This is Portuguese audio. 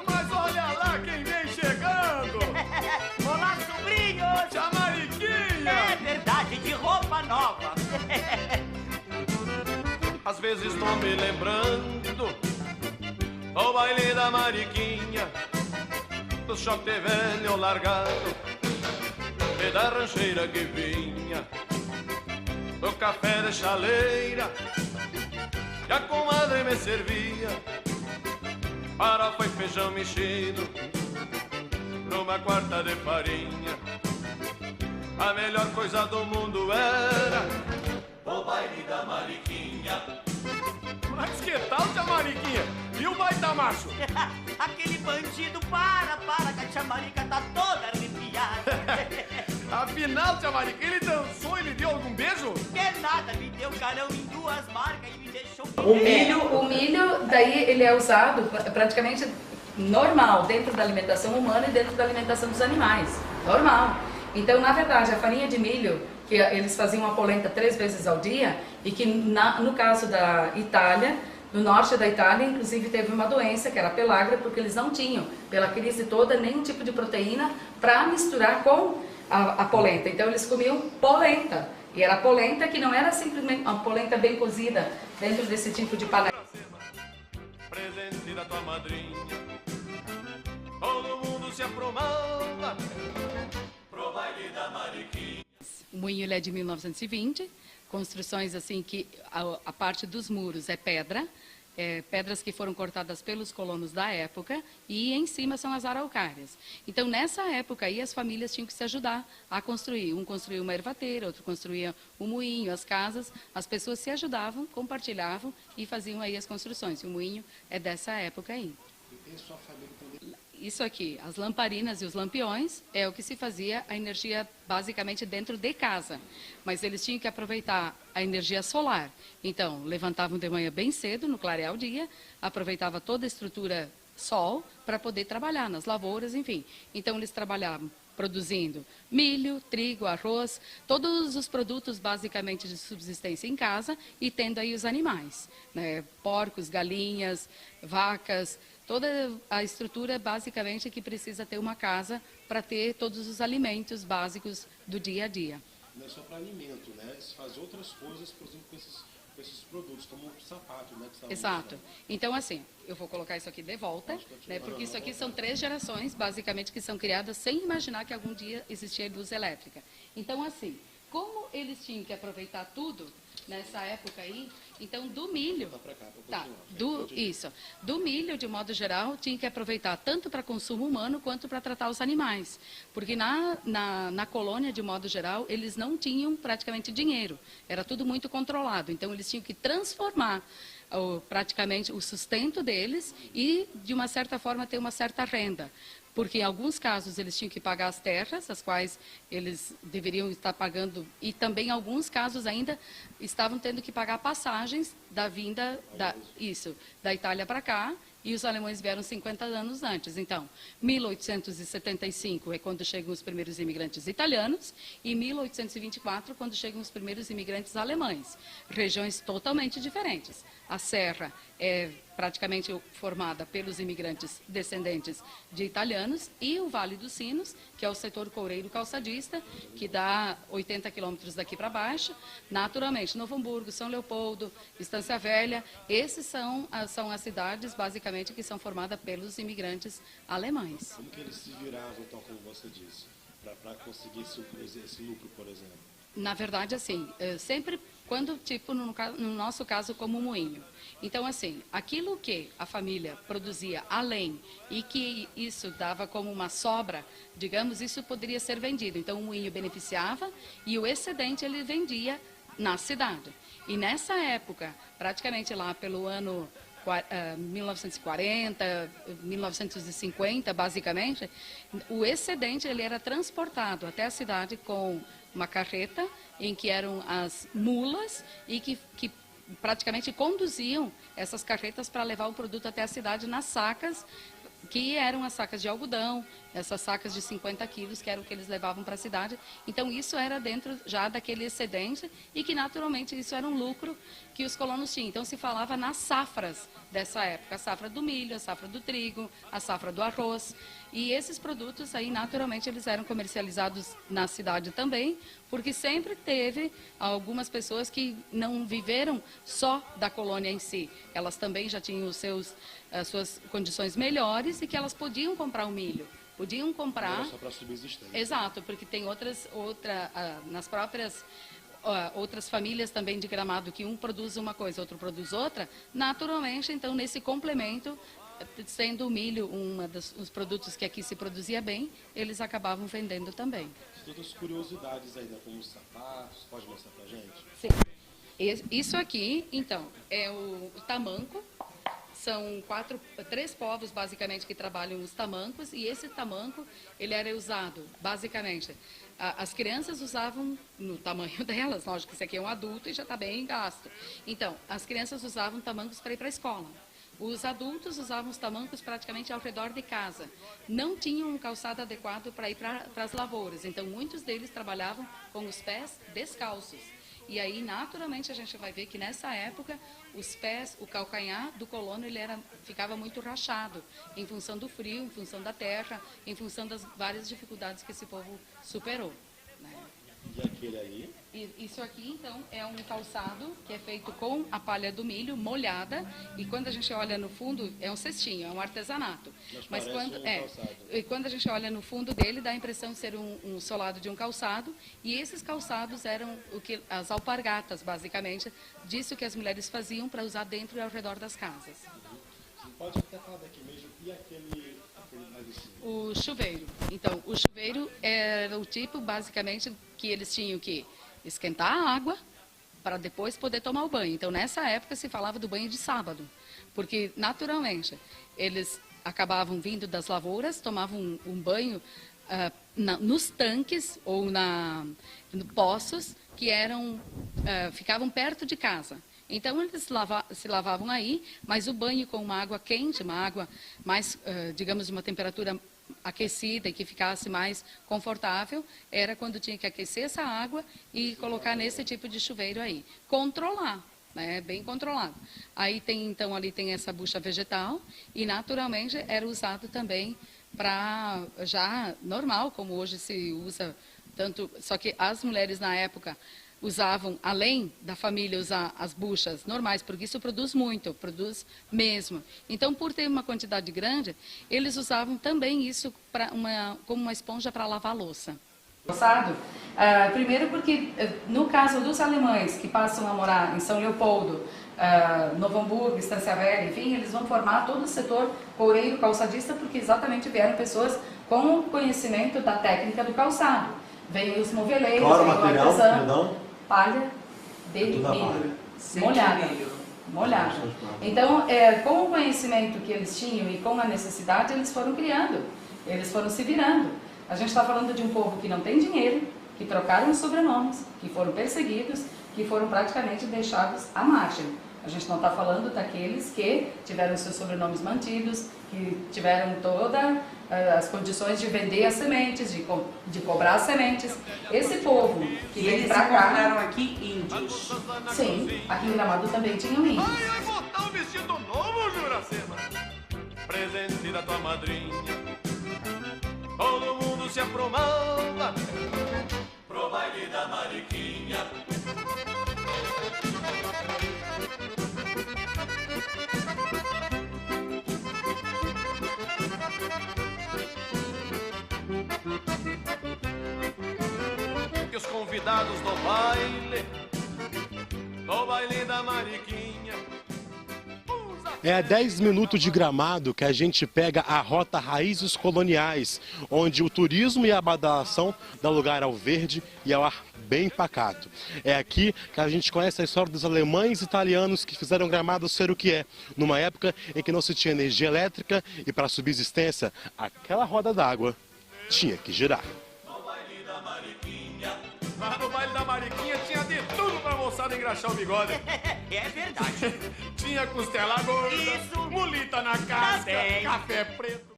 Mas olha lá quem vem chegando! Olá, sobrinhos! Tia Mariquinha! É verdade, de roupa nova. Às vezes estou me lembrando do baile da Mariquinha, do choque de velho largado e da rancheira que vinha, do café de chaleira que a comadre me servia, farofa e feijão mexido numa quarta de farinha. A melhor coisa do mundo era o baile da Mariquinha. Mas que tal, tia Mariquinha? E o baita macho? Aquele bandido, para, que a tia Marica tá toda arrepiada. Afinal, tia Mariquinha, ele dançou, ele deu algum beijo? Que nada, me deu carão em 2 marcas e me deixou... O milho, daí ele é usado praticamente normal, dentro da alimentação humana e dentro da alimentação dos animais. Normal. Então, na verdade, a farinha de milho, que eles faziam a polenta 3 vezes ao dia, e que no caso da Itália, no norte da Itália, inclusive teve uma doença, que era a pelágra, porque eles não tinham, pela crise toda, nenhum tipo de proteína para misturar com a polenta. Então, eles comiam polenta. E era polenta que não era simplesmente uma polenta bem cozida dentro desse tipo de panela. Presente da tua madrinha, todo mundo se aprumava pro baile da Mariquinha. O moinho ele é de 1920, construções assim que a parte dos muros é pedra, pedras que foram cortadas pelos colonos da época, e em cima são as araucárias. Então, nessa época aí, as famílias tinham que se ajudar a construir. Um construía uma ervateira, outro construía o moinho, as casas. As pessoas se ajudavam, compartilhavam e faziam aí as construções. E o moinho é dessa época aí. E tem sua família também? Isso aqui, as lamparinas e os lampiões, é o que se fazia a energia basicamente dentro de casa. Mas eles tinham que aproveitar a energia solar. Então, levantavam de manhã bem cedo, no clarear o dia, aproveitava toda a estrutura sol para poder trabalhar nas lavouras, enfim. Então, eles trabalhavam produzindo milho, trigo, arroz, todos os produtos basicamente de subsistência em casa e tendo aí os animais, né? Porcos, galinhas, vacas, toda a estrutura basicamente que precisa ter uma casa para ter todos os alimentos básicos do dia a dia. Não é só para alimento, né? Se faz outras coisas, por exemplo, com esses produtos, como o sapato, né? Que Exato. Então, assim, eu vou colocar isso aqui de volta, né? Porque isso aqui são 3 gerações, basicamente, que são criadas sem imaginar que algum dia existia luz elétrica. Então, assim, como eles tinham que aproveitar tudo nessa época aí, então do milho, do milho, de modo geral, tinha que aproveitar tanto para consumo humano quanto para tratar os animais, porque na colônia, de modo geral, eles não tinham praticamente dinheiro, era tudo muito controlado, então eles tinham que transformar praticamente o sustento deles e, de uma certa forma, ter uma certa renda. Porque em alguns casos eles tinham que pagar as terras, as quais eles deveriam estar pagando, e também em alguns casos ainda estavam tendo que pagar passagens da vinda da Itália para cá, e os alemães vieram 50 anos antes. Então, 1875 é quando chegam os primeiros imigrantes italianos, e 1824 quando chegam os primeiros imigrantes alemães. Regiões totalmente diferentes. A Serra é praticamente formada pelos imigrantes descendentes de italianos, e o Vale dos Sinos, que é o setor coureiro calçadista, que dá 80 quilômetros daqui para baixo. Naturalmente, Novo Hamburgo, São Leopoldo, Estância Velha, esses são as cidades, basicamente, que são formadas pelos imigrantes alemães. Como que eles se viravam, então, como você disse, para conseguir esse lucro, por exemplo? Na verdade, assim, sempre quando, tipo, no nosso caso, como moinho. Então, assim, aquilo que a família produzia além e que isso dava como uma sobra, digamos, isso poderia ser vendido. Então, o moinho beneficiava e o excedente ele vendia na cidade. E nessa época, praticamente lá pelo ano 1940, 1950, basicamente, o excedente ele era transportado até a cidade com uma carreta em que eram as mulas e que praticamente conduziam essas carretas para levar o produto até a cidade nas sacas, que eram as sacas de algodão, essas sacas de 50 quilos, que era o que eles levavam para a cidade. Então, isso era dentro já daquele excedente e que, naturalmente, isso era um lucro que os colonos tinham. Então, se falava nas safras dessa época, a safra do milho, a safra do trigo, a safra do arroz. E esses produtos aí, naturalmente, eles eram comercializados na cidade também, porque sempre teve algumas pessoas que não viveram só da colônia em si. Elas também já tinham as suas condições melhores e que elas podiam comprar o milho. Podiam comprar... Não era só para subsistência. Exato, porque tem nas próprias... outras famílias também de Gramado, que um produz uma coisa, outro produz outra, naturalmente, então, nesse complemento, sendo o milho os produtos que aqui se produzia bem, eles acabavam vendendo também. Todas as curiosidades ainda, como os sapatos, pode mostrar pra gente? Sim. Isso aqui, então, é o tamanco. São 3 povos, basicamente, que trabalham os tamancos, e esse tamanco, ele era usado, basicamente, as crianças usavam no tamanho delas, lógico que esse aqui é um adulto e já está bem gasto. Então, as crianças usavam tamancos para ir para a escola. Os adultos usavam os tamancos praticamente ao redor de casa. Não tinham um calçado adequado para ir para as lavouras, então muitos deles trabalhavam com os pés descalços. E aí, naturalmente, a gente vai ver que nessa época, os pés, o calcanhar do colono, ficava muito rachado, em função do frio, em função da terra, em função das várias dificuldades que esse povo superou. Né? E aquele aí? Isso aqui, então, é um calçado que é feito com a palha do milho molhada, e quando a gente olha no fundo, é um cestinho, é um artesanato. Mas quando a gente olha no fundo dele, dá a impressão de ser um solado de um calçado, e esses calçados eram as alpargatas, basicamente, disso que as mulheres faziam para usar dentro e ao redor das casas. Você pode até falar daqui mesmo, e aquele mais em cima? O chuveiro. Então, o chuveiro era o tipo, basicamente, que eles tinham que esquentar a água para depois poder tomar o banho. Então, nessa época, se falava do banho de sábado, porque, naturalmente, eles acabavam vindo das lavouras, tomavam um banho nos tanques ou poços que ficavam perto de casa. Então, eles se lavavam aí, mas o banho com uma água quente, uma água mais, digamos, de uma temperatura aquecida e que ficasse mais confortável, era quando tinha que aquecer essa água e colocar nesse tipo de chuveiro aí. Controlar, né? Bem controlado. Aí então ali tem essa bucha vegetal e naturalmente era usado também para já normal, como hoje se usa tanto, só que as mulheres na época usavam, além da família usar as buchas normais, porque isso produz muito, produz mesmo. Então, por ter uma quantidade grande, eles usavam também isso como uma esponja para lavar a louça. Primeiro porque, no caso dos alemães que passam a morar em São Leopoldo, Novo Hamburgo, Estância Velha, enfim, eles vão formar todo o setor coureiro, calçadista, porque exatamente vieram pessoas com conhecimento da técnica do calçado. Veio os moveleiros, qual era o veio material, o artesão. perdão? Palha de milho, molhada. Então, com o conhecimento que eles tinham e com a necessidade, eles foram criando, eles foram se virando. A gente está falando de um povo que não tem dinheiro, que trocaram os sobrenomes, que foram perseguidos, que foram praticamente deixados à margem. A gente não está falando daqueles que tiveram seus sobrenomes mantidos, que tiveram todas as condições de vender as sementes, de cobrar as sementes. Esse povo que veio para cá... encontraram aqui índios. Sim, aqui em Gramado também tinham índios. Ai, botar um vestido novo, Juracema. Presente da tua madrinha. Todo mundo se aprumava pro baile da Mariquinha. E os convidados do baile da Mariquinha. É a 10 minutos de Gramado que a gente pega a rota Raízes Coloniais, onde o turismo e a badalação dão lugar ao verde e ao ar bem pacato. É aqui que a gente conhece a história dos alemães e italianos que fizeram Gramado ser o que é, numa época em que não se tinha energia elétrica e para subsistência, aquela roda d'água tinha que girar. Lá no baile da Mariquinha tinha de tudo pra moçada engraxar o bigode. É verdade. Tinha costela gorda, Isso. mulita na casca, Também. café preto.